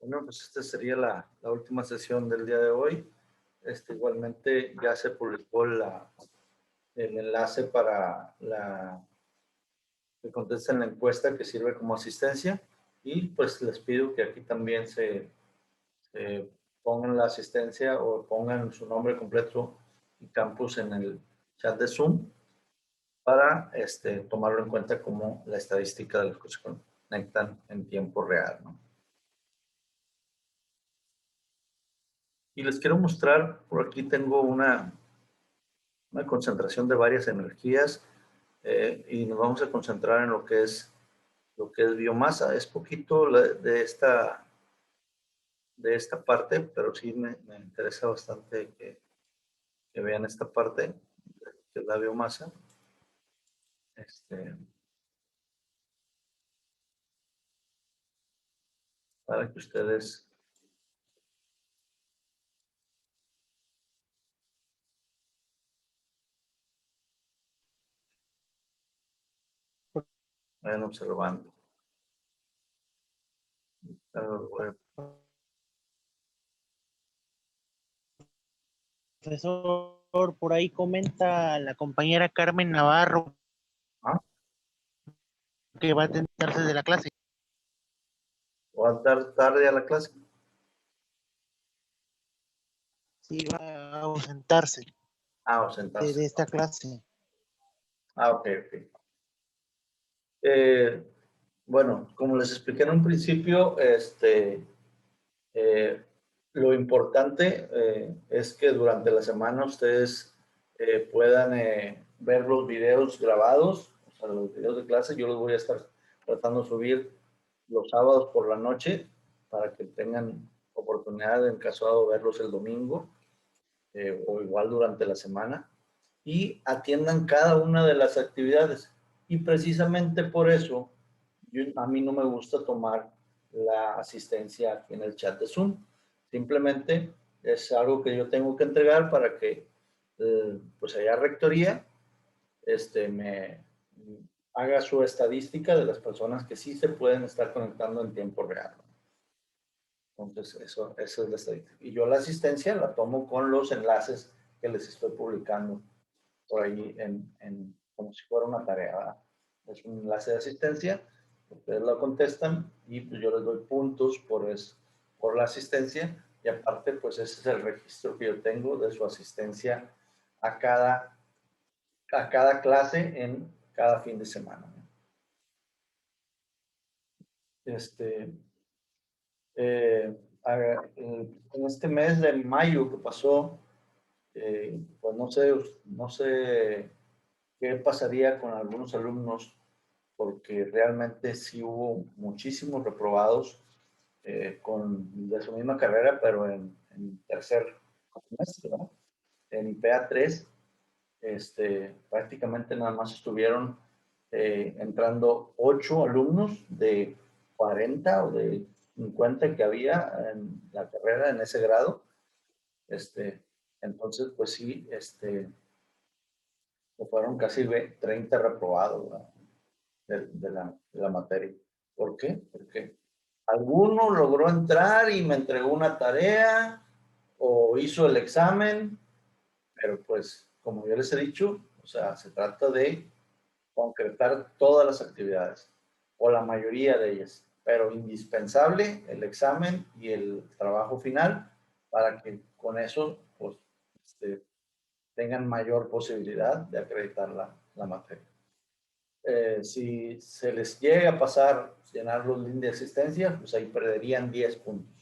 Bueno, pues esta sería la última sesión del día de hoy. Igualmente ya se publicó el enlace para que contesten la encuesta que sirve como asistencia, y pues les pido que aquí también se pongan la asistencia o pongan su nombre completo y campus en el chat de Zoom para tomarlo en cuenta como la estadística de los que se conectan en tiempo real, ¿no? Y les quiero mostrar, por aquí tengo una concentración de varias energías, y nos vamos a concentrar en lo que es biomasa. Es poquito de esta parte, pero sí me interesa bastante que vean esta parte, que es la biomasa. Para que ustedes vayan observando. Profesor, por ahí comenta la compañera Carmen Navarro que va a atenderse de la clase. ¿Va a dar tarde a la clase? Sí, va a ausentarse. Ausentarse. De esta clase. Ok. Bueno, como les expliqué en un principio, lo importante es que durante la semana ustedes puedan ver los videos grabados, o sea, los videos de clase. Yo los voy a estar tratando de subir los sábados por la noche para que tengan oportunidad, en caso de verlos el domingo, o igual durante la semana, y atiendan cada una de las actividades. Y precisamente por eso a mí no me gusta tomar la asistencia aquí en el chat de Zoom. Simplemente es algo que yo tengo que entregar para que pues allá rectoría me haga su estadística de las personas que sí se pueden estar conectando en tiempo real. Entonces, eso es la estadística. Y yo la asistencia la tomo con los enlaces que les estoy publicando por ahí como si fuera una tarea, ¿verdad? Es un enlace de asistencia, ustedes lo contestan y pues yo les doy puntos por la asistencia, y aparte pues ese es el registro que yo tengo de su asistencia a cada clase en cada fin de semana. En este mes de mayo que pasó, pues no sé qué pasaría con algunos alumnos, porque realmente sí hubo muchísimos reprobados de su misma carrera, pero en tercer semestre, ¿no? En IPA 3, prácticamente nada más estuvieron entrando 8 alumnos de 40 o de 50 que había en la carrera en ese grado. Entonces, pues sí, fueron casi 30 reprobados, ¿no? de la materia. ¿Por qué? Porque alguno logró entrar y me entregó una tarea o hizo el examen, pero pues, como yo les he dicho, o sea, se trata de concretar todas las actividades, o la mayoría de ellas, pero indispensable el examen y el trabajo final para que con eso, pues, tengan mayor posibilidad de acreditar la materia. Si se les llega a pasar llenar los links de asistencia, pues ahí perderían 10 puntos.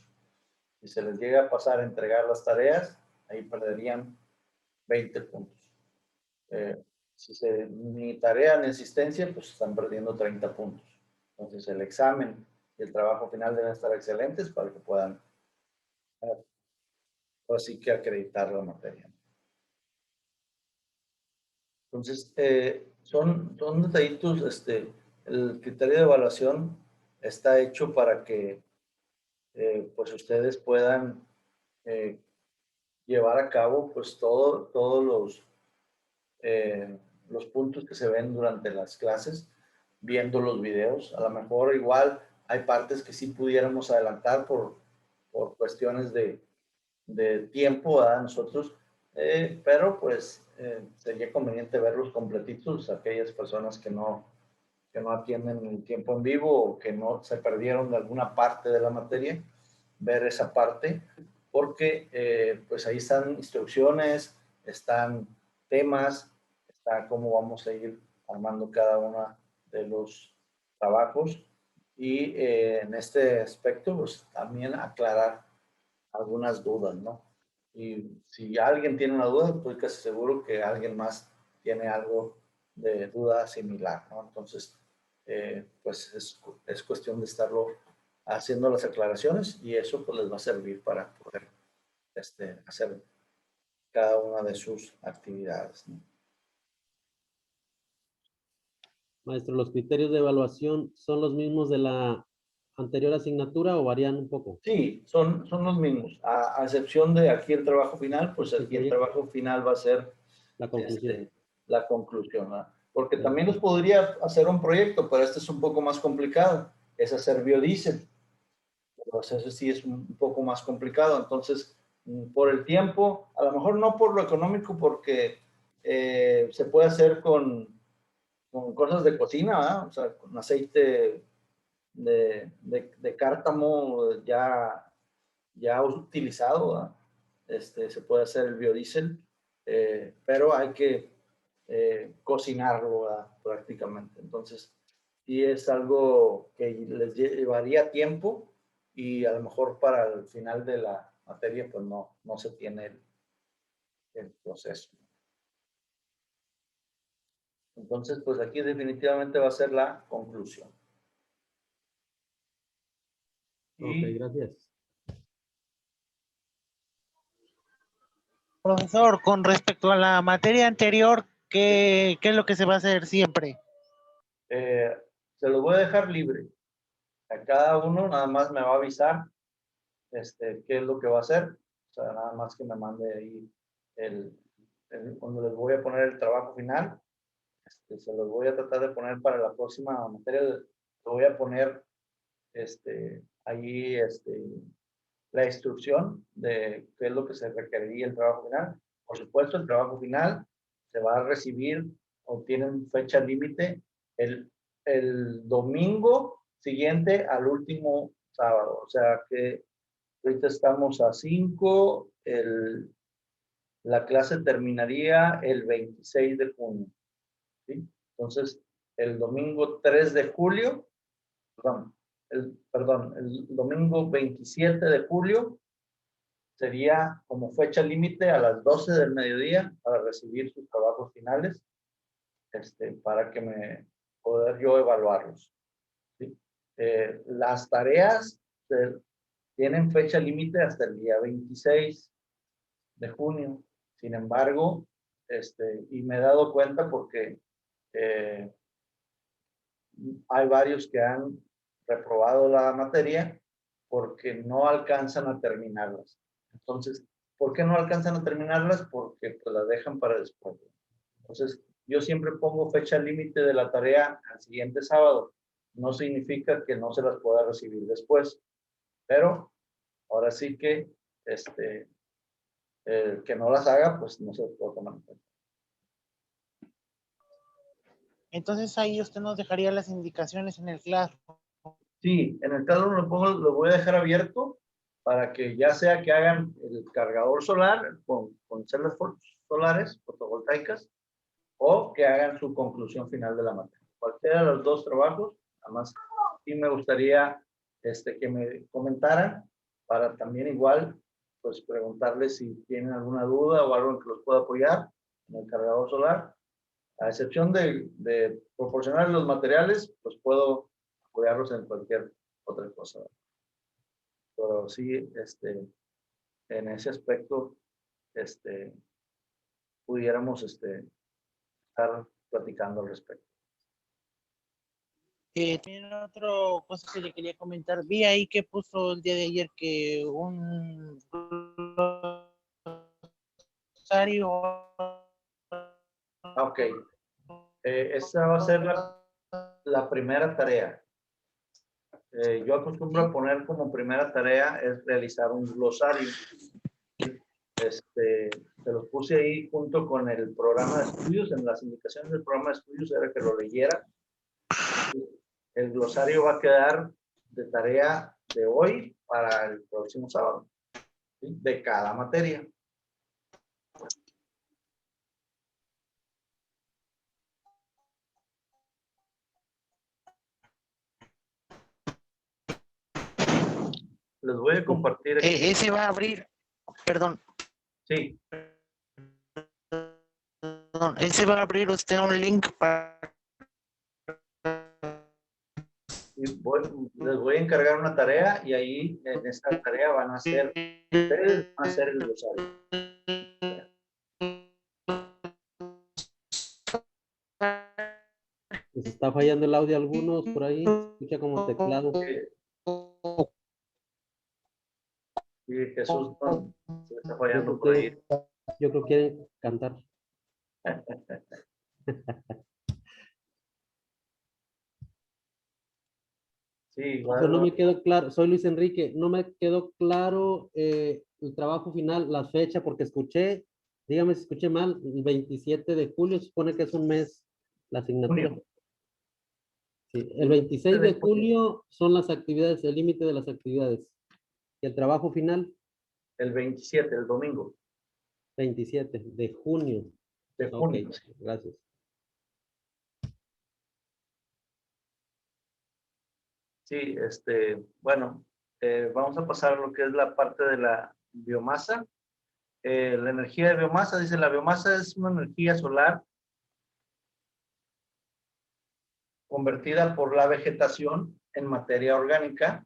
Si se les llega a pasar entregar las tareas, ahí perderían 20 puntos. Ni tarea ni asistencia, pues están perdiendo 30 puntos. Entonces el examen y el trabajo final deben estar excelentes para que puedan así que acreditar la materia. Entonces, son detallitos. El criterio de evaluación está hecho para que pues ustedes puedan llevar a cabo pues todos los puntos que se ven durante las clases, viendo los videos. A lo mejor igual hay partes que sí pudiéramos adelantar por por cuestiones de tiempo a nosotros, pero pues sería conveniente verlos completitos, aquellas personas que no atienden el tiempo en vivo o que no se perdieron de alguna parte de la materia, ver esa parte, porque pues ahí están instrucciones, están temas, está cómo vamos a ir armando cada uno de los trabajos y en este aspecto pues también aclarar algunas dudas, ¿no? Y si alguien tiene una duda, estoy casi seguro que alguien más tiene algo de duda similar, ¿no? Entonces, pues es cuestión de estarlo haciendo las aclaraciones y eso pues les va a servir para poder hacer cada una de sus actividades, ¿no? Maestro, ¿los criterios de evaluación son los mismos de la anterior asignatura o varían un poco? Sí, son los mismos, a excepción de aquí el trabajo final, pues aquí el trabajo final va a ser la conclusión. La conclusión, ¿no? Porque también los podría hacer un proyecto, pero este es un poco más complicado, es hacer biodiesel. Pues eso sí es un poco más complicado, entonces por el tiempo, a lo mejor no por lo económico, porque se puede hacer con cosas de cocina, ¿verdad? O sea, con aceite de cártamo ya utilizado, ¿verdad? Se puede hacer el biodiesel, pero hay que cocinarlo, ¿verdad? Prácticamente. Entonces, sí es algo que les llevaría tiempo y a lo mejor para el final de la materia, pues no se tiene el proceso. Entonces, pues aquí definitivamente va a ser la conclusión. Ok, gracias. Profesor, con respecto a la materia anterior, ¿qué es lo que se va a hacer siempre? Se los voy a dejar libre. A cada uno nada más me va a avisar qué es lo que va a hacer. O sea, nada más que me mande ahí cuando les voy a poner el trabajo final. Se los voy a tratar de poner para la próxima materia. Lo voy a poner ahí la instrucción de qué es lo que se requeriría el trabajo final. Por supuesto, el trabajo final se va a recibir o tienen fecha límite el domingo siguiente al último sábado. O sea que ahorita estamos a 5, la clase terminaría el 26 de junio. ¿Sí? Entonces, el domingo 3 de julio, el domingo 27 de julio sería como fecha límite a las 12 del mediodía para recibir sus trabajos finales, para que poder yo evaluarlos. ¿Sí? Las tareas tienen fecha límite hasta el día 26 de junio. Sin embargo, y me he dado cuenta porque hay varios que han reprobado la materia porque no alcanzan a terminarlas. Entonces, ¿por qué no alcanzan a terminarlas? Porque pues, las dejan para después. Entonces, yo siempre pongo fecha límite de la tarea al siguiente sábado. No significa que no se las pueda recibir después, pero ahora sí que el que no las haga, pues no se las puede tomar en cuenta. Entonces ahí usted nos dejaría las indicaciones en el Classroom. Sí, en el caso lo voy a dejar abierto para que ya sea que hagan el cargador solar con celdas solares fotovoltaicas o que hagan su conclusión final de la materia. Cualquiera de los dos trabajos, además sí me gustaría que me comentaran para también igual pues preguntarles si tienen alguna duda o algo en que los pueda apoyar en el cargador solar. A excepción de proporcionar los materiales, pues puedo apoyarlos en cualquier otra cosa. Pero sí, en ese aspecto, pudiéramos estar platicando al respecto. También otra cosa que le quería comentar, vi ahí que puso el día de ayer que un glosario. Ok. Esa va a ser la primera tarea. Yo acostumbro a poner como primera tarea es realizar un glosario. Se los puse ahí junto con el programa de estudios. En las indicaciones del programa de estudios era que lo leyera. El glosario va a quedar de tarea de hoy para el próximo sábado, ¿sí? De cada materia. Les voy a compartir aquí. Ese va a abrir, perdón, Sí, ese va a abrir usted un link para... les voy a encargar una tarea y ahí en esta tarea van a hacer, ustedes van a hacer el glosario. Les está fallando el audio a algunos por ahí. Se escucha como teclado. Y Jesús se le está fallando Yo por creo ahí. Yo creo que quieren cantar. Sí, Pero no bueno, me quedó claro, soy Luis Enrique, no me quedó claro el trabajo final, la fecha, porque escuché, dígame si escuché mal, el 27 de julio, supone que es un mes la asignatura. junio. Sí, el 26 de de junio. julio son las actividades, el límite de las actividades. Y el trabajo final, El 27, el domingo 27 de junio. de Ok, junio. gracias. Sí, bueno, vamos a pasar a lo que es la parte de la biomasa. La energía de biomasa, dice, la biomasa es una energía solar convertida por la vegetación en materia orgánica.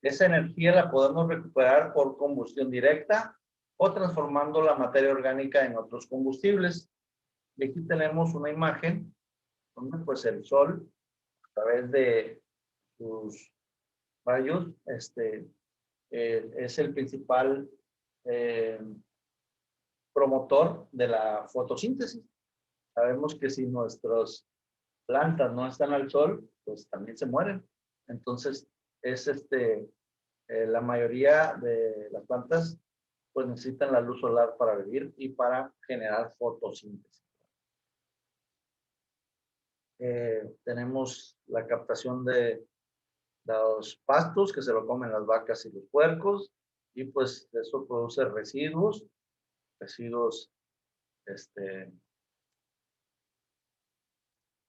Esa energía la podemos recuperar por combustión directa o transformando la materia orgánica en otros combustibles. Y aquí tenemos una imagen donde pues el sol, a través de sus rayos, es el principal eh, promotor de la fotosíntesis. Sabemos que si nuestras plantas no están al sol, pues también se mueren. Entonces, es la mayoría de las plantas pues necesitan la luz solar para vivir y para generar fotosíntesis. Tenemos la captación de los pastos que se lo comen las vacas y los puercos y pues eso produce residuos,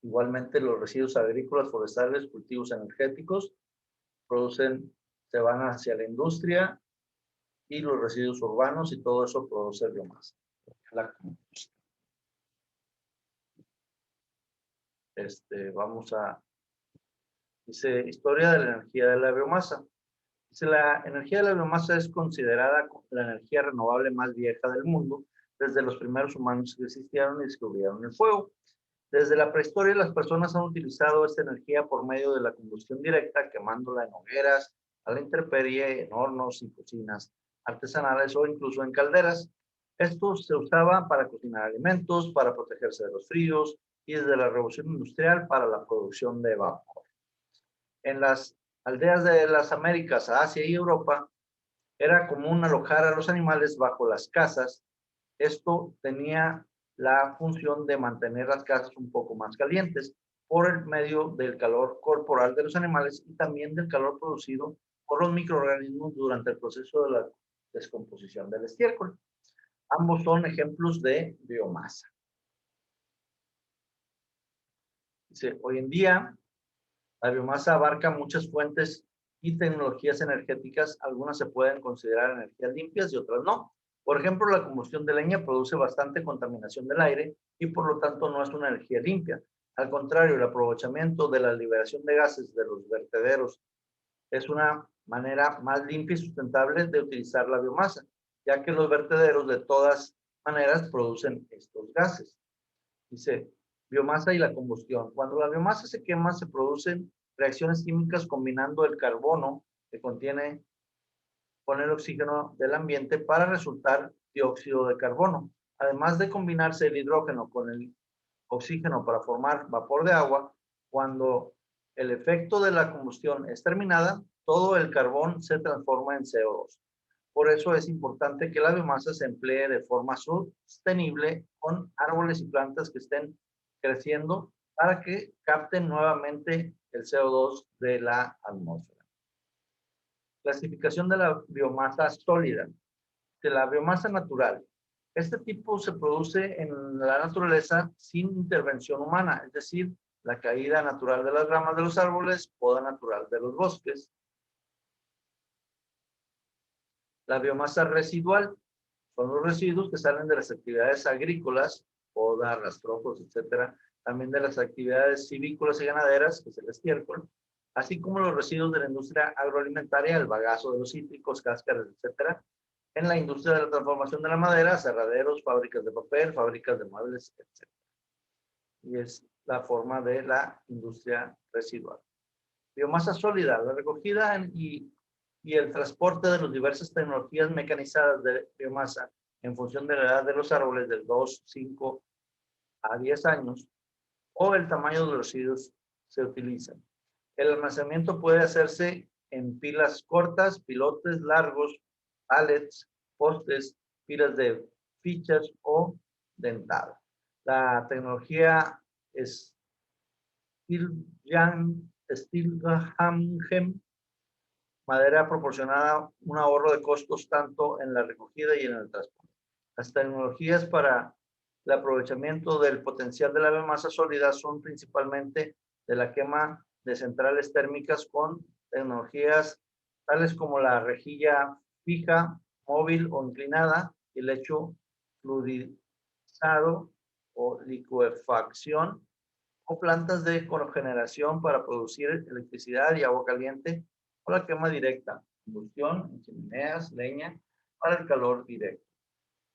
igualmente los residuos agrícolas, forestales, cultivos energéticos se van hacia la industria y los residuos urbanos y todo eso produce biomasa. La combustión. Dice, historia de la energía de la biomasa. Dice, la energía de la biomasa es considerada la energía renovable más vieja del mundo, desde los primeros humanos que existieron y descubrieron el fuego. Desde la prehistoria, las personas han utilizado esta energía por medio de la combustión directa, quemándola en hogueras, a la intemperie, en hornos y cocinas artesanales o incluso en calderas. Esto se usaba para cocinar alimentos, para protegerse de los fríos y desde la revolución industrial para la producción de vapor. En las aldeas de las Américas, Asia y Europa, era común alojar a los animales bajo las casas. Esto tenía la función de mantener las casas un poco más calientes por el medio del calor corporal de los animales y también del calor producido por los microorganismos durante el proceso de la descomposición del estiércol. Ambos son ejemplos de biomasa. Dice, hoy en día, la biomasa abarca muchas fuentes y tecnologías energéticas. Algunas se pueden considerar energías limpias y otras no. Por ejemplo, la combustión de leña produce bastante contaminación del aire y por lo tanto no es una energía limpia. Al contrario, el aprovechamiento de la liberación de gases de los vertederos es una manera más limpia y sustentable de utilizar la biomasa, ya que los vertederos de todas maneras producen estos gases. Dice, biomasa y la combustión. Cuando la biomasa se quema, se producen reacciones químicas combinando el carbono que contiene con el oxígeno del ambiente para resultar dióxido de carbono. Además de combinarse el hidrógeno con el oxígeno para formar vapor de agua, cuando el efecto de la combustión es terminada, todo el carbón se transforma en CO2. Por eso es importante que la biomasa se emplee de forma sostenible con árboles y plantas que estén creciendo para que capten nuevamente el CO2 de la atmósfera. Clasificación de la biomasa sólida. De la biomasa natural. Este tipo se produce en la naturaleza sin intervención humana, es decir, la caída natural de las ramas de los árboles, poda natural de los bosques. La biomasa residual son los residuos que salen de las actividades agrícolas, poda, rastrojos, etcétera, también de las actividades civícolas y ganaderas, que es el estiércol, así como los residuos de la industria agroalimentaria, el bagazo de los cítricos, cáscaras, etcétera, en la industria de la transformación de la madera, aserraderos, fábricas de papel, fábricas de muebles, etc. Y es la forma de la industria residual. Biomasa sólida, la recogida y el transporte de las diversas tecnologías mecanizadas de biomasa en función de la edad de los árboles de 2, 5 a 10 años o el tamaño de los residuos se utilizan. El almacenamiento puede hacerse en pilas cortas, pilotes largos, pallets, postes, pilas de fichas o dentado. La tecnología es Stilghamgen, madera proporcionada un ahorro de costos tanto en la recogida y en el transporte. Las tecnologías para el aprovechamiento del potencial de la biomasa sólida son principalmente de la quema de centrales térmicas con tecnologías tales como la rejilla fija, móvil o inclinada, el hecho fluidizado o licuefacción, o plantas de cogeneración para producir electricidad y agua caliente, o la quema directa, combustión en chimeneas, leña, para el calor directo.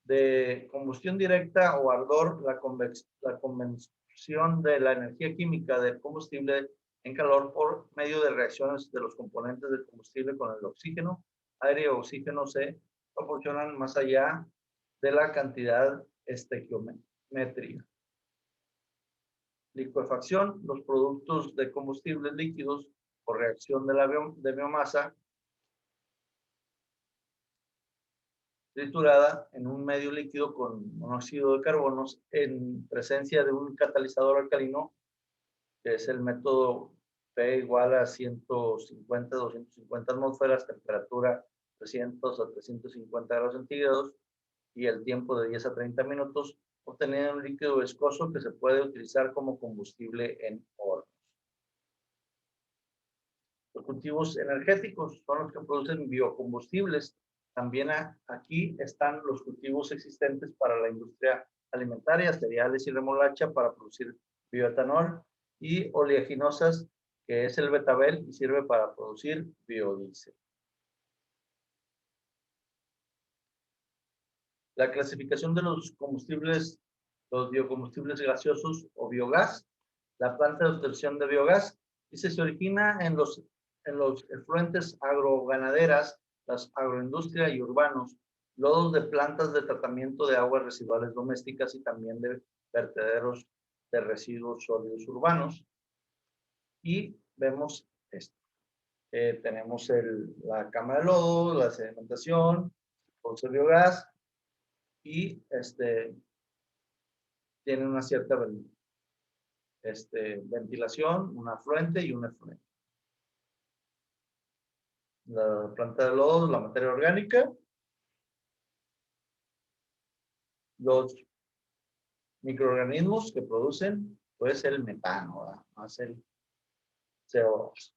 De combustión directa o ardor, la conversión de la energía química del combustible en calor por medio de reacciones de los componentes del combustible con el oxígeno, aire y oxígeno se proporcionan más allá de la cantidad estequiométrica. Licuefacción, los productos de combustibles líquidos por reacción de biomasa triturada en un medio líquido con monóxido de carbono en presencia de un catalizador alcalino, que es el método P igual a 150, 250 atmósferas, temperatura 300 a 350 grados centígrados y el tiempo de 10 a 30 minutos, obtener un líquido viscoso que se puede utilizar como combustible en hornos. Los cultivos energéticos son los que producen biocombustibles. También aquí están los cultivos existentes para la industria alimentaria, cereales y remolacha para producir bioetanol, y oleaginosas, que es el betabel y sirve para producir biodiesel. La clasificación de los combustibles, los biocombustibles gaseosos o biogás, la planta de obtención de biogás, dice, se origina en los efluentes agroganaderas, las agroindustrias y urbanos, lodos de plantas de tratamiento de aguas residuales domésticas y también de vertederos de residuos sólidos urbanos. Y vemos esto. Tenemos la cama de lodo, la sedimentación, el biogás, y tiene una cierta ventilación, un afluente y un efluente. La planta de lodo, la materia orgánica, los microorganismos que producen, pues el metano, ¿verdad? Más el CO2.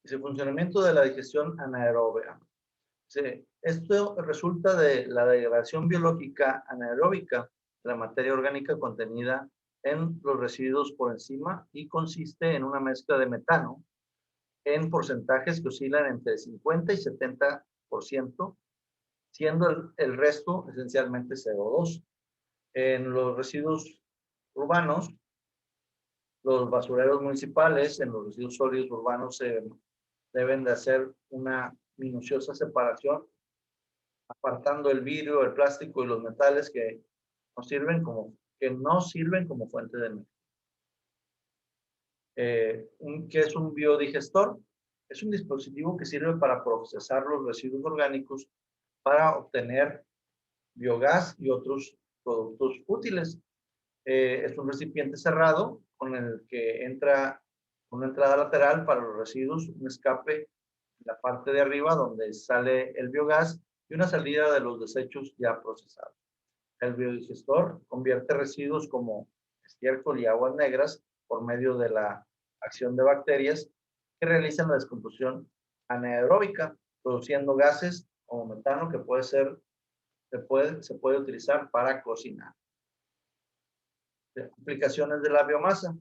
El funcionamiento de la digestión anaeróbica. Esto resulta de la degradación biológica anaeróbica de la materia orgánica contenida en los residuos por encima y consiste en una mezcla de metano en porcentajes que oscilan entre 50 y 70%, siendo el resto esencialmente CO2. En los residuos urbanos, los basureros municipales, en los residuos sólidos urbanos se deben de hacer una minuciosa separación, apartando el vidrio, el plástico y los metales que nos sirven como que no sirven como fuente de energía. ¿Qué es un biodigestor? Es un dispositivo que sirve para procesar los residuos orgánicos para obtener biogás y otros productos útiles. Es un recipiente cerrado con el que entra una entrada lateral para los residuos, un escape en la parte de arriba donde sale el biogás y una salida de los desechos ya procesados. El biodigestor convierte residuos como estiércol y aguas negras por medio de la acción de bacterias que realizan la descomposición anaeróbica, produciendo gases como metano que se puede utilizar para cocinar. Aplicaciones de la biomasa.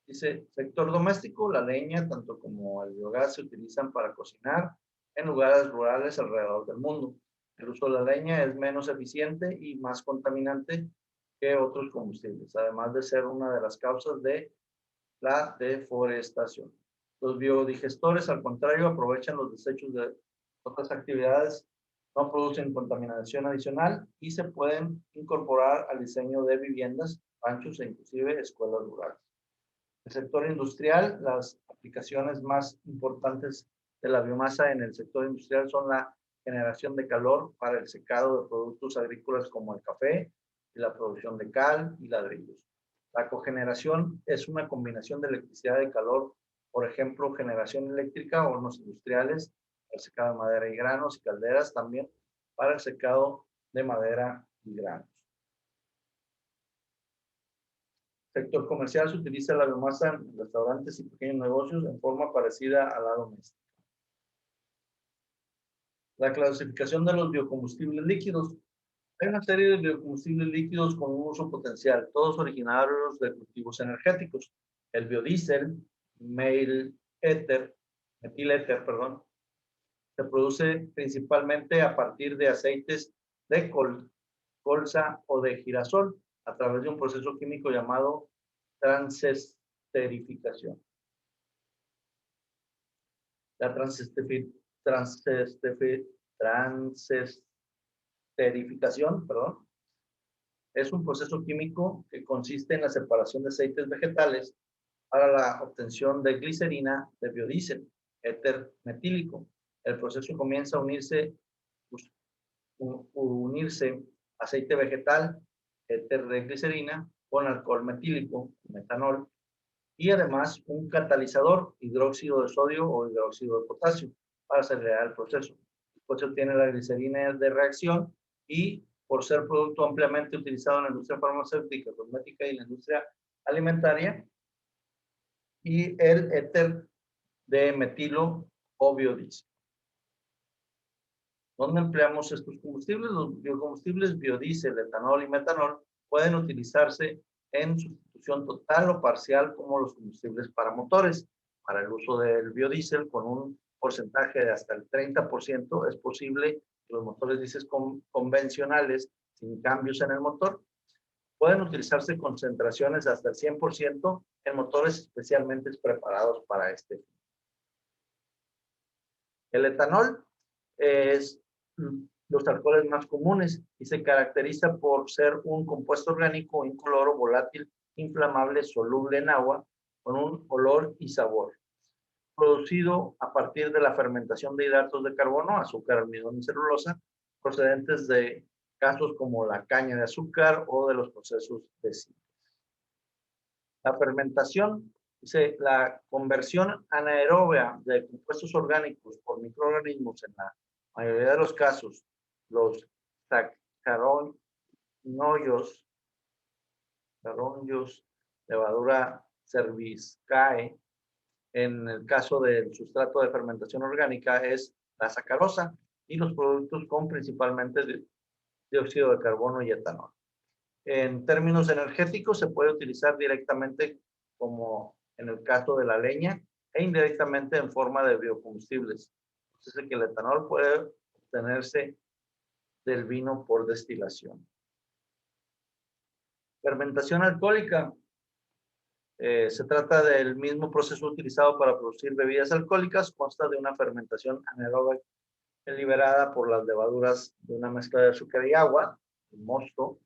Dice, sector doméstico, la leña, tanto como el biogás, se utilizan para cocinar en lugares rurales alrededor del mundo. El uso de la leña es menos eficiente y más contaminante que otros combustibles, además de ser una de las causas de la deforestación. Los biodigestores, al contrario, aprovechan los desechos de otras actividades, no producen contaminación adicional y se pueden incorporar al diseño de viviendas, ranchos e inclusive escuelas rurales. El sector industrial, las aplicaciones más importantes de la biomasa en el sector industrial son la generación de calor para el secado de productos agrícolas como el café y la producción de cal y ladrillos. La cogeneración es una combinación de electricidad y calor, por ejemplo, generación eléctrica, hornos industriales, el secado de madera y granos y calderas también para el secado de madera y granos. Sector comercial, se utiliza la biomasa en restaurantes y pequeños negocios en forma parecida a la doméstica. La clasificación de los biocombustibles líquidos. Hay una serie de biocombustibles líquidos con un uso potencial, todos originarios de cultivos energéticos. El biodiesel, metiléter, se produce principalmente a partir de aceites de colza o de girasol a través de un proceso químico llamado transesterificación. La transesterificación, es un proceso químico que consiste en la separación de aceites vegetales para la obtención de glicerina de biodiesel, éter metílico. El proceso comienza a unirse aceite vegetal, éter de glicerina, con alcohol metílico, metanol, y además un catalizador, hidróxido de sodio o hidróxido de potasio, para acelerar el proceso. Después se obtiene la glicerina de reacción y, por ser producto ampliamente utilizado en la industria farmacéutica, cosmética y la industria alimentaria, y el éter de metilo o biodiesel. ¿Dónde empleamos estos combustibles? Los biocombustibles biodiesel, etanol y metanol pueden utilizarse en sustitución total o parcial como los combustibles para motores. Para el uso del biodiesel, con un porcentaje de hasta el 30%, es posible que los motores diésel convencionales, sin cambios en el motor, pueden utilizarse concentraciones hasta el 100% en motores especialmente preparados para este fin. El etanol es los alcoholes más comunes y se caracteriza por ser un compuesto orgánico incoloro, volátil, inflamable, soluble en agua, con un olor y sabor. Producido a partir de la fermentación de hidratos de carbono, azúcar, almidón y celulosa, procedentes de casos como la caña de azúcar o de los procesos de síntesis. La fermentación, dice, la conversión anaeróbea de compuestos orgánicos por microorganismos en la mayoría de los casos, los sacaroños, levadura cerviscae, en el caso del sustrato de fermentación orgánica es la sacarosa y los productos con principalmente dióxido de carbono y etanol. En términos energéticos se puede utilizar directamente como en el caso de la leña e indirectamente en forma de biocombustibles. Entonces que el etanol puede obtenerse del vino por destilación. Fermentación alcohólica. Se trata del mismo proceso utilizado para producir bebidas alcohólicas. Consta de una fermentación anaeróbica liberada por las levaduras de una mezcla de azúcar y agua, el mosto,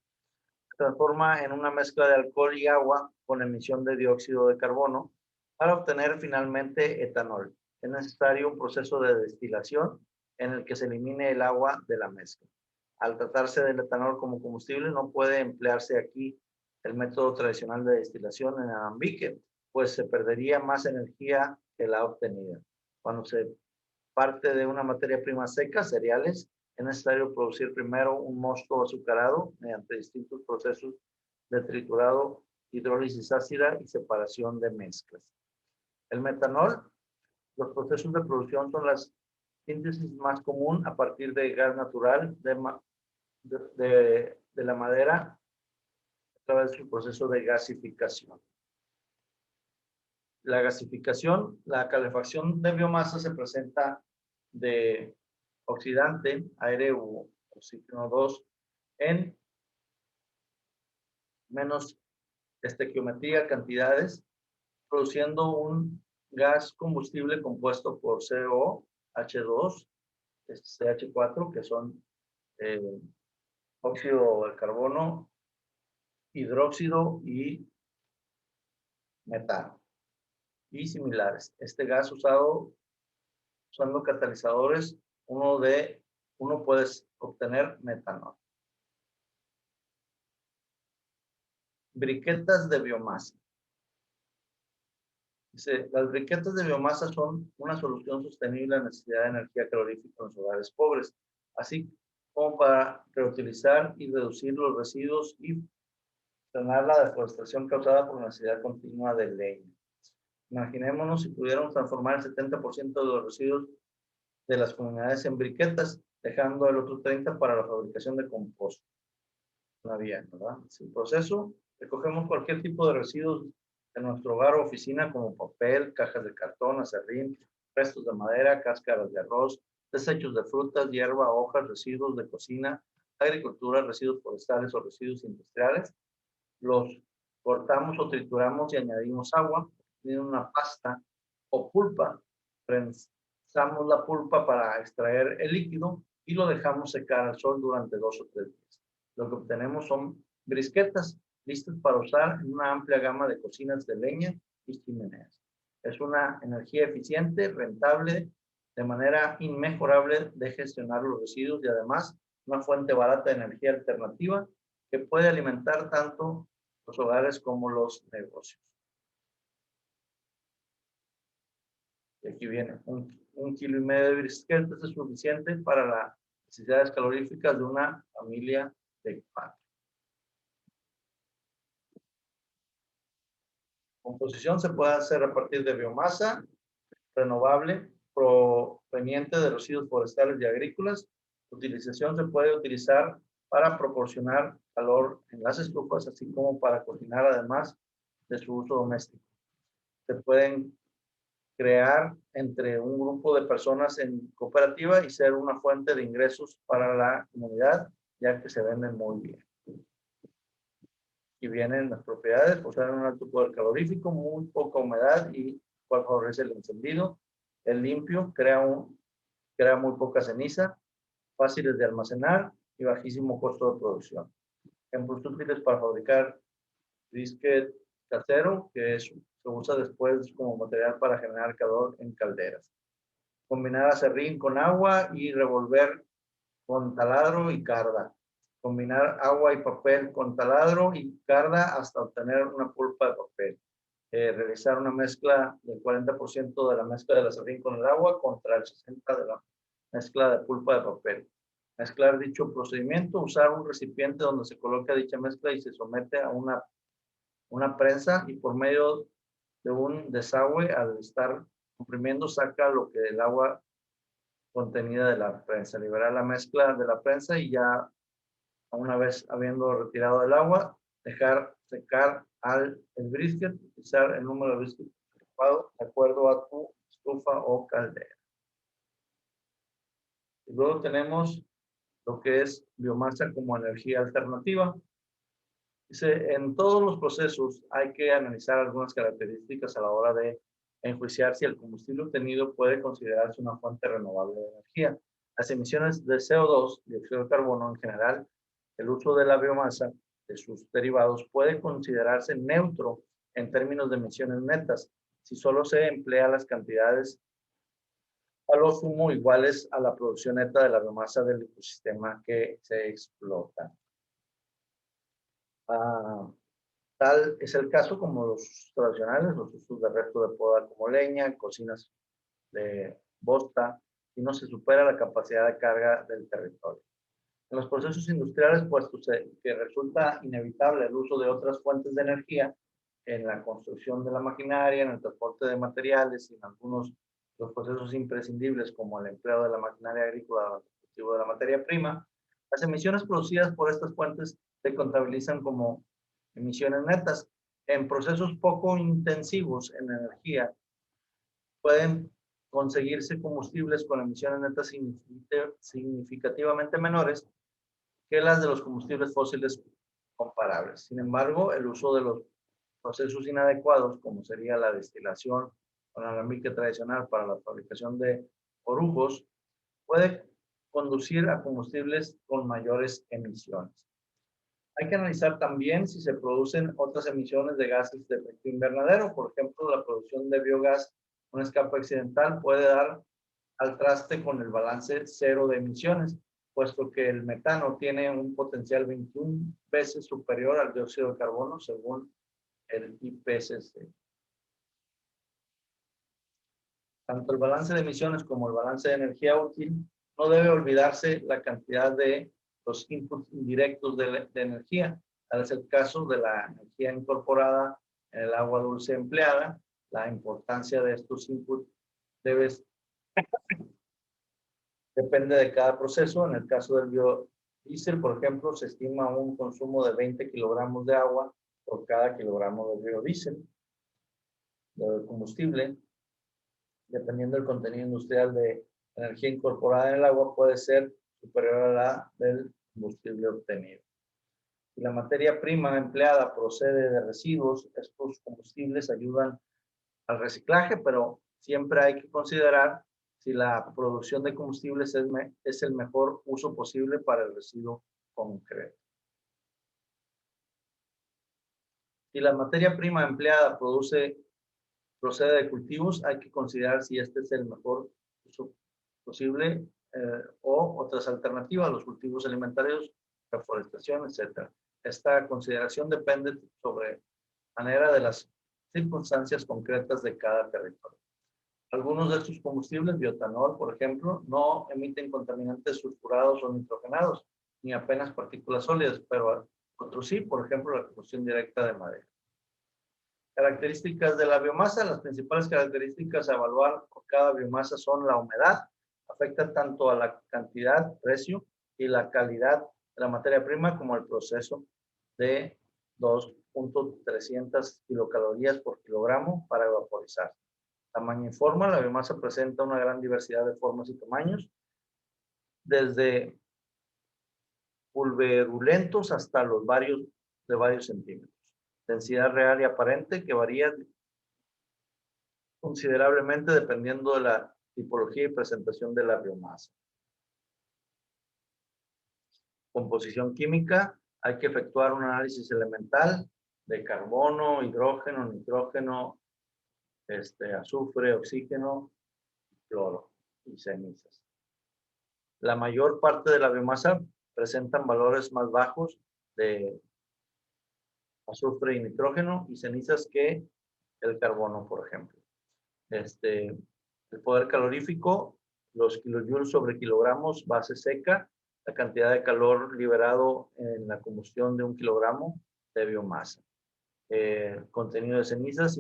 Se transforma en una mezcla de alcohol y agua con emisión de dióxido de carbono para obtener finalmente etanol. Es necesario un proceso de destilación en el que se elimine el agua de la mezcla. Al tratarse del etanol como combustible, no puede emplearse aquí el método tradicional de destilación en alambique, pues se perdería más energía que la obtenida. Cuando se parte de una materia prima seca, cereales, es necesario producir primero un mosto azucarado mediante distintos procesos de triturado, hidrólisis ácida y separación de mezclas. El metanol, los procesos de producción son la síntesis más común a partir de gas natural de la madera a través de su proceso de gasificación. La gasificación, la calefacción de biomasa se presenta de oxidante, aire u oxígeno 2, en menos estequiometría cantidades, produciendo un gas combustible compuesto por CO, H2, CH4, que son óxido de carbono, hidróxido y metano, y similares. Este gas usando catalizadores, uno puede obtener metanol. Briquetas de biomasa. Dice, las briquetas de biomasa son una solución sostenible a la necesidad de energía calorífica en los hogares pobres, así como para reutilizar y reducir los residuos y frenar la deforestación causada por la necesidad continua de leña. Imaginémonos si pudiéramos transformar el 70% de los residuos de las comunidades en briquetas, dejando el otro 30% para la fabricación de compost. Una bien, ¿verdad? Sin proceso, recogemos cualquier tipo de residuos de nuestro hogar o oficina, como papel, cajas de cartón, acerrín, restos de madera, cáscaras de arroz, desechos de frutas, hierba, hojas, residuos de cocina, agricultura, residuos forestales o residuos industriales. Los cortamos o trituramos y añadimos agua, tiene una pasta o pulpa. Prensamos la pulpa para extraer el líquido y lo dejamos secar al sol durante 2 o 3 días. Lo que obtenemos son brisquetas listas para usar en una amplia gama de cocinas de leña y chimeneas. Es una energía eficiente, rentable, de manera inmejorable de gestionar los residuos y además una fuente barata de energía alternativa que puede alimentar tanto los hogares como los negocios. Y aquí viene, un kilo y medio de brisquetas es suficiente para las necesidades caloríficas de una familia de 4. Composición se puede hacer a partir de biomasa renovable proveniente de residuos forestales y agrícolas. Utilización se puede utilizar para proporcionar calor en las estufas, así como para cocinar, además de su uso doméstico. Se pueden crear entre un grupo de personas en cooperativa y ser una fuente de ingresos para la comunidad, ya que se venden muy bien. Y vienen las propiedades, poseen un alto poder calorífico, muy poca humedad y cual favorece el encendido. El limpio crea muy poca ceniza, fáciles de almacenar y bajísimo costo de producción. Ejemplos útiles para fabricar brisket casero, que se usa después como material para generar calor en calderas. Combinar acerrín con agua y revolver con taladro y carda. Combinar agua y papel con taladro y carda hasta obtener una pulpa de papel. Realizar una mezcla del 40% de la mezcla del acerrín con el agua contra el 60% de la mezcla de pulpa de papel. Mezclar dicho procedimiento, usar un recipiente donde se coloca dicha mezcla y se somete a una prensa y por medio de un desagüe, al estar comprimiendo, saca lo que el agua contenida de la prensa. Liberar la mezcla de la prensa y ya una vez habiendo retirado el agua, dejar secar el brisket, utilizar el número de brisket adecuado de acuerdo a tu estufa o caldera. Y luego tenemos lo que es biomasa como energía alternativa. Dice, en todos los procesos hay que analizar algunas características a la hora de enjuiciar si el combustible obtenido puede considerarse una fuente renovable de energía. Las emisiones de CO2, dióxido de carbono en general, el uso de la biomasa de sus derivados puede considerarse neutro en términos de emisiones netas si solo se emplea las cantidades a lo sumo iguales a la producción neta de la biomasa del ecosistema que se explota. Tal es el caso como los usos tradicionales, los usos de resto de poda como leña, cocinas de bosta, y no se supera la capacidad de carga del territorio. En los procesos industriales, puesto que resulta inevitable el uso de otras fuentes de energía en la construcción de la maquinaria, en el transporte de materiales y en algunos de los procesos imprescindibles como el empleo de la maquinaria agrícola o el cultivo de la materia prima, las emisiones producidas por estas fuentes se contabilizan como emisiones netas. En procesos poco intensivos en energía, pueden conseguirse combustibles con emisiones netas significativamente menores que las de los combustibles fósiles comparables. Sin embargo, el uso de los procesos inadecuados, como sería la destilación con alambique tradicional para la fabricación de orujos, puede conducir a combustibles con mayores emisiones. Hay que analizar también si se producen otras emisiones de gases de efecto invernadero. Por ejemplo, la producción de biogás, un escape accidental, puede dar al traste con el balance cero de emisiones, puesto que el metano tiene un potencial 21 veces superior al dióxido de carbono, según el IPCC. Tanto el balance de emisiones como el balance de energía útil, no debe olvidarse la cantidad de los inputs indirectos de energía. Tal es el caso de la energía incorporada en el agua dulce empleada. La importancia de estos inputs depende de cada proceso. En el caso del biodiesel, por ejemplo, se estima un consumo de 20 kilogramos de agua por cada kilogramo de biodiesel, de combustible. Dependiendo del contenido industrial de energía incorporada en el agua, puede ser superior a la del combustible obtenido. Si la materia prima empleada procede de residuos, estos combustibles ayudan al reciclaje, pero siempre hay que considerar si la producción de combustibles es el mejor uso posible para el residuo concreto. Si la materia prima empleada procede de cultivos, hay que considerar si este es el mejor uso posible o otras alternativas, los cultivos alimentarios, reforestación, etc. Esta consideración depende sobremanera de las circunstancias concretas de cada territorio. Algunos de estos combustibles, bioetanol, por ejemplo, no emiten contaminantes sulfurados o nitrogenados, ni apenas partículas sólidas, pero otros sí, por ejemplo, la combustión directa de madera. Características de la biomasa. Las principales características a evaluar por cada biomasa son la humedad, afecta tanto a la cantidad, precio y la calidad de la materia prima como el proceso de 2.300 kilocalorías por kilogramo para evaporizar. Tamaño y forma. La biomasa presenta una gran diversidad de formas y tamaños, desde pulverulentos hasta los de varios centímetros. Densidad real y aparente que varía considerablemente dependiendo de la tipología y presentación de la biomasa. Composición química. Hay que efectuar un análisis elemental de carbono, hidrógeno, nitrógeno, azufre, oxígeno, cloro y cenizas. La mayor parte de la biomasa presentan valores más bajos de azufre y nitrógeno y cenizas que el carbono, por ejemplo. El poder calorífico, los kilojoules sobre kilogramos base seca, la cantidad de calor liberado en la combustión de 1 kilogramo de biomasa. Contenido de cenizas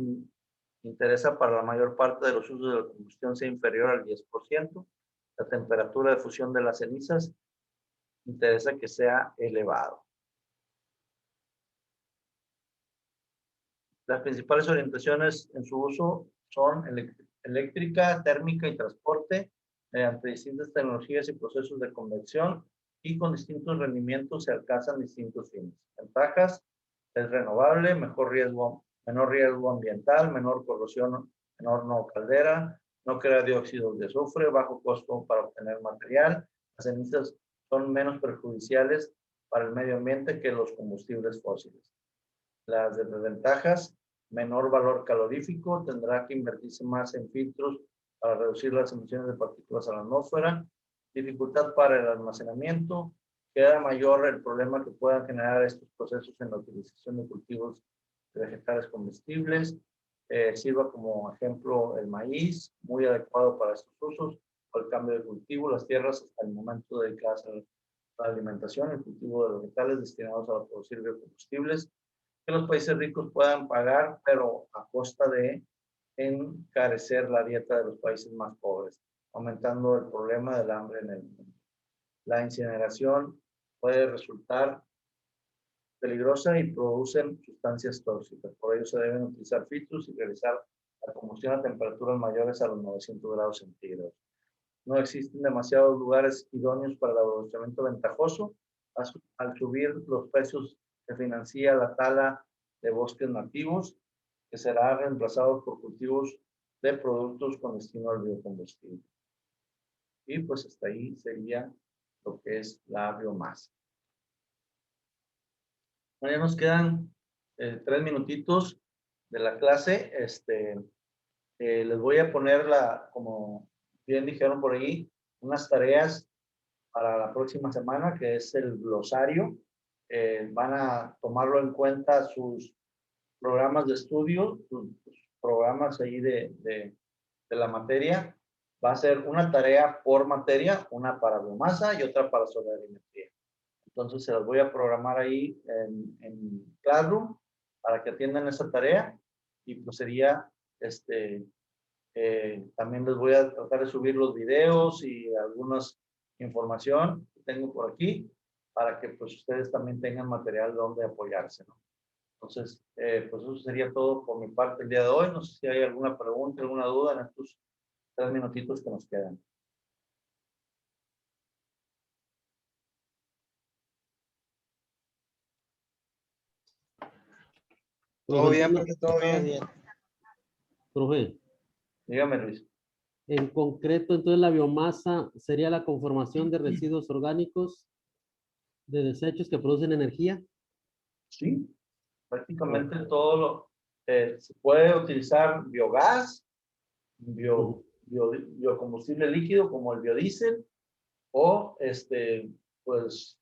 interesa para la mayor parte de los usos de la combustión sea inferior al 10%. La temperatura de fusión de las cenizas interesa que sea elevado. Las principales orientaciones en su uso son eléctrica, térmica y transporte mediante distintas tecnologías y procesos de convección y con distintos rendimientos se alcanzan distintos fines. Ventajas: es renovable, menor riesgo ambiental, menor corrosión en horno o caldera, no crea dióxidos de azufre, bajo costo para obtener material. Las cenizas son menos perjudiciales para el medio ambiente que los combustibles fósiles. Las desventajas: menor valor calorífico, tendrá que invertirse más en filtros para reducir las emisiones de partículas a la atmósfera, dificultad para el almacenamiento, queda mayor el problema que puedan generar estos procesos en la utilización de cultivos vegetales comestibles. Sirva como ejemplo el maíz, muy adecuado para estos usos, o el cambio de cultivo, las tierras hasta el momento dedicadas a la alimentación, el cultivo de vegetales destinados a producir biocombustibles, que los países ricos puedan pagar, pero a costa de encarecer la dieta de los países más pobres, aumentando el problema del hambre en el mundo. La incineración puede resultar peligrosa y producen sustancias tóxicas. Por ello se deben utilizar filtros y realizar la combustión a temperaturas mayores a los 900 grados centígrados. No existen demasiados lugares idóneos para el aprovechamiento ventajoso. Al subir los precios que financia la tala de bosques nativos, que será reemplazados por cultivos de productos con destino al biocombustible. Y pues hasta ahí sería lo que es la biomasa. Ya nos quedan 3 minutitos de la clase. Les voy a poner, como bien dijeron por ahí, unas tareas para la próxima semana, que es el glosario. Van a tomarlo en cuenta sus programas de estudio, sus programas ahí de la materia. Va a ser una tarea por materia, una para biomasa y otra para solarimetría. Entonces se las voy a programar ahí en Classroom para que atiendan esa tarea, y pues sería, también les voy a tratar de subir los videos y algunas información que tengo por aquí para que pues ustedes también tengan material donde apoyarse, ¿no? Entonces, pues eso sería todo por mi parte el día de hoy. No sé si hay alguna pregunta, alguna duda en estos 3 minutitos que nos quedan. Todo bien, Profe, porque todo bien. profe, Dígame, Luis. en concreto, entonces la biomasa sería la conformación de residuos orgánicos de desechos que producen energía. Sí, prácticamente todo se puede utilizar biogás, biocombustible líquido como el biodiesel, o pues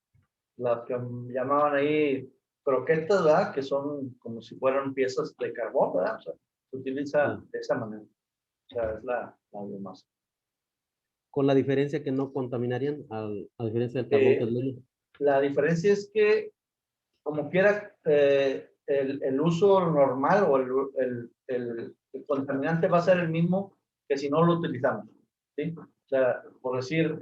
las que llamaban ahí croquetas, ¿verdad? Que son como si fueran piezas de carbón, ¿verdad? O sea, se utiliza de esa manera. O sea, es la biomasa. Con la diferencia que no contaminarían, a diferencia del carbón que es leña. La diferencia es que, como quiera, el uso normal o el contaminante va a ser el mismo que si no lo utilizamos, ¿sí? O sea, por decir,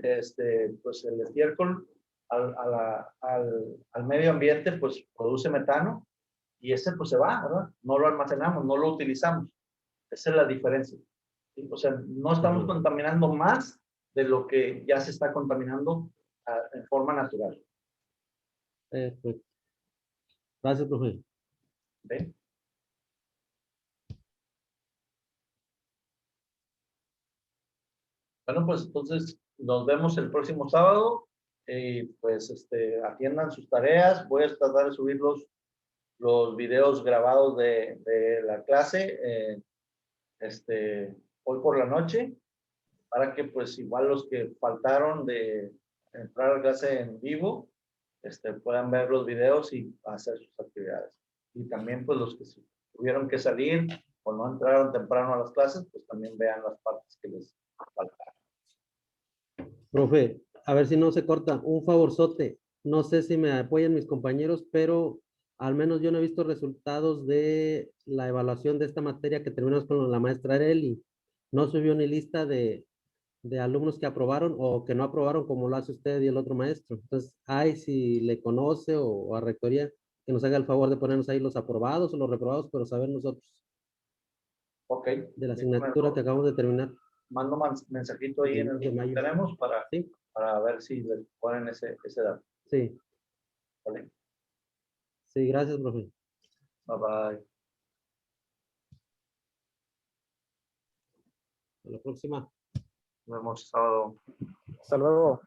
pues el estiércol al medio ambiente, pues produce metano, y ese pues se va, ¿verdad? No lo almacenamos, no lo utilizamos. Esa es la diferencia, ¿sí? O sea, no estamos contaminando más de lo que ya se está contaminando en forma natural. Pues, gracias, profe. ¿Ven? Bueno, pues entonces nos vemos el próximo sábado, y pues atiendan sus tareas. Voy a tratar de subir los videos grabados de la clase hoy por la noche, para que pues igual los que faltaron de entrar a la clase en vivo puedan ver los videos y hacer sus actividades. Y también pues los que tuvieron que salir o no entraron temprano a las clases, pues también vean las partes que les faltaron. Profe, a ver si no se corta. Un favorzote. No sé si me apoyan mis compañeros, pero al menos yo no he visto resultados de la evaluación de esta materia que terminamos con la maestra Areli. No subió ni lista de alumnos que aprobaron o que no aprobaron, como lo hace usted y el otro maestro. Entonces, ay, si le conoce o a rectoría, que nos haga el favor de ponernos ahí los aprobados o los reprobados, pero saber nosotros Ok. de la asignatura que acabamos de terminar. Mando mensajito ahí en el de que mayo. tenemos Sí, para ver si les ponen ese dato. sí, ¿Vale? sí, gracias, profe. Bye bye. A la próxima. Nos vemos sábado. Hasta luego.